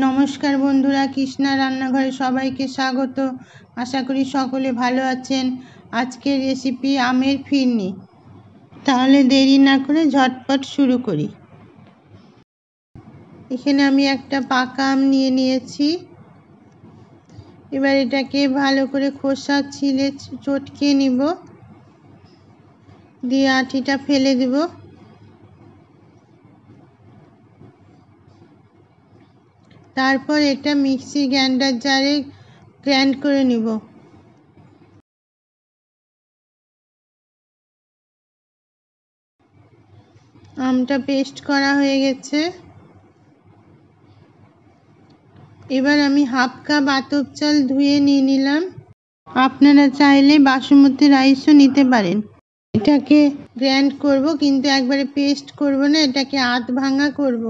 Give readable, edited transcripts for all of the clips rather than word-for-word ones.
নমস্কার বন্ধুরা, কৃষ্ণা রান্নাঘরে সবাইকে স্বাগত। আশা করি সকলে ভালো আছেন। আজকের রেসিপি আমের ফিরনি। তাহলে দেরি না করে ঝটপট শুরু করি। এখানে আমি একটা পাকা আম নিয়ে নিয়েছি। এবার এটাকে ভালো করে খোসা ছিলে চটকে নিব, দিয়ে আটিটা ফেলে দেব। তারপর এটা মিক্সি গ্রাইন্ডার জারে গ্রাইন্ড করে নিব। আমটা পেস্ট করা হয়ে গেছে। এবার আমি হাফ কাপ আতপ চাল ধুয়ে নিয়ে নিলাম। আপনারা চাইলে বাসমতি রাইসও নিতে পারেন। এটাকে গ্রাইন্ড করব, কিন্তু একবারে পেস্ট করব না, এটাকে আধ ভাঙা করব।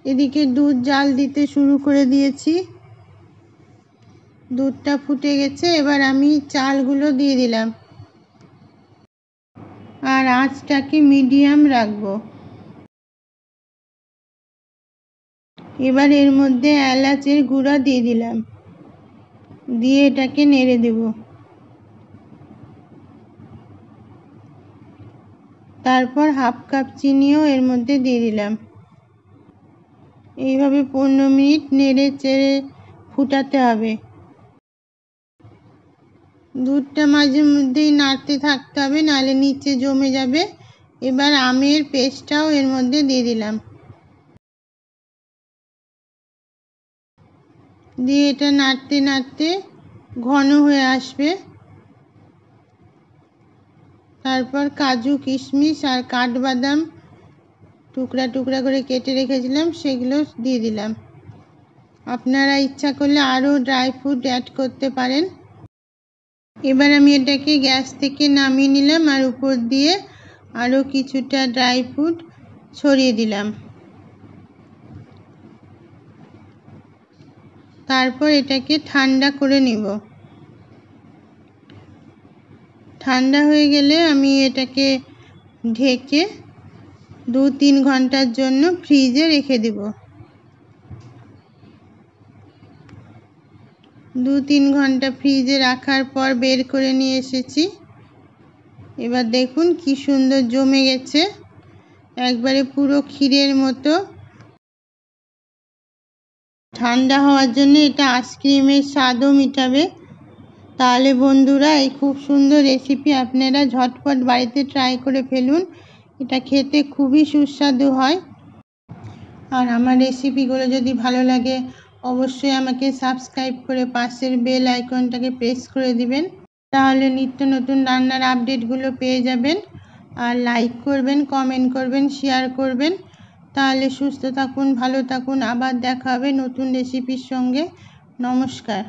এদিকে দুধ জাল দিতে শুরু করে দিয়েছি। দুধটা ফুটে গেছে। এবার আমি চালগুলো দিয়ে দিলাম আর আঁচটাকে মিডিয়াম রাখবো। এবার এর মধ্যে এলাচের গুঁড়া দিয়ে দিলাম, দিয়ে এটাকে নেড়ে দেব। তারপর হাফ কাপ চিনিও এর মধ্যে দিয়ে দিলাম। এইভাবে 15 মিনিট নেড়ে চেড়ে ফুটাতে হবে। দুধটা মাঝে মধ্যেই নাড়তে থাকতে হবে, নাহলে নিচে জমে যাবে। এবার আমের পেস্টটাও এর মধ্যে দিয়ে দিলাম, দিয়ে এটা নাড়তে নাড়তে ঘন হয়ে আসবে। তারপর কাজু কিশমিশ আর কাঠবাদাম টুকরা টুকরা করে কেটে রেখেছিলাম, সেগুলো দিয়ে দিলাম। আপনারা ইচ্ছা করলে আরও ড্রাই ফ্রুট অ্যাড করতে পারেন। এবার আমি এটাকে গ্যাস থেকে নামিয়ে নিলাম আর উপর দিয়ে আরও কিছুটা ড্রাই ফ্রুট ছড়িয়ে দিলাম। তারপর এটাকে ঠান্ডা করে নিব। ঠান্ডা হয়ে গেলে আমি এটাকে ঢেকে 2-3 ঘন্টার জন্য ফ্রিজে রেখে দেব। 2-3 ঘন্টা ফ্রিজে রাখার পর বের করে নিয়ে এসেছি। এবার দেখুন কি সুন্দর জমে গেছে, একবারে পুরো ক্ষীরের মতো। ঠান্ডা হওয়ার জন্য এটা আইসক্রিমের স্বাদও মিটাবে। তাহলে বন্ধুরা, এই খুব সুন্দর রেসিপি আপনারা ঝটপট বাড়িতে ট্রাই করে ফেলুন। এটা খেতে খুবই সুস্বাদু হয়। আর আমার রেসিপিগুলো যদি ভালো লাগে অবশ্যই আমাকে সাবস্ক্রাইব করে পাশের বেল আইকনটাকে প্রেস করে দিবেন, তাহলে নিত্য নতুন রান্নার আপডেটগুলো পেয়ে যাবেন। আর লাইক করবেন, কমেন্ট করবেন, শেয়ার করবেন। তাহলে সুস্থ থাকুন, ভালো থাকুন। আবার দেখা হবে নতুন রেসিপির সঙ্গে। নমস্কার।